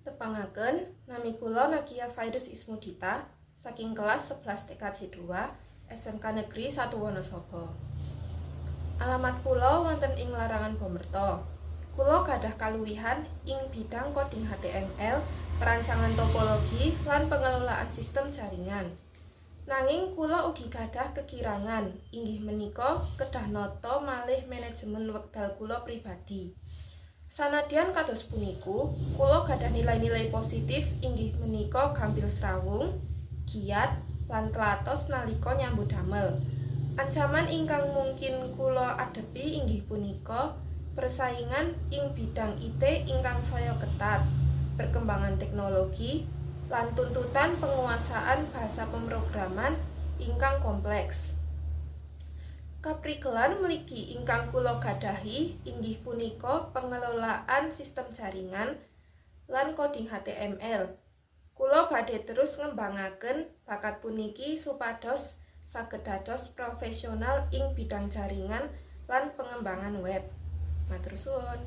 Tepangaken, nami kula Nagia Virus Ismudita saking kelas 11 TKJ 2 SMK Negeri 1 Wonosobo. Alamat kula wonten ing Larangan Bomerto. Kula gadah kaluwihan ing bidang coding HTML, perancangan topologi, lan pengelolaan sistem jaringan. Nanging kula ugi gadah kekirangan, inggih menika kedah nata malih manajemen wekdal kula pribadi. Sanadyan kados puniku, kula gadah nilai-nilai positif inggih menika gampil srawung, giat, lan tlatos nalika nyambut damel. Ancaman ingkang mungkin kula adepi inggih punika persaingan ing bidang IT ingkang saya ketat, perkembangan teknologi, lan tuntutan penguasaan bahasa pemrograman ingkang kompleks. Kaprigelan mligi ingkang kula gadahi inggih punika pengelolaan sistem jaringan lan coding HTML. Kula badhe terus ngembangaken bakat puniki supados saged dados profesional ing bidang jaringan lan pengembangan web. Matur suwun.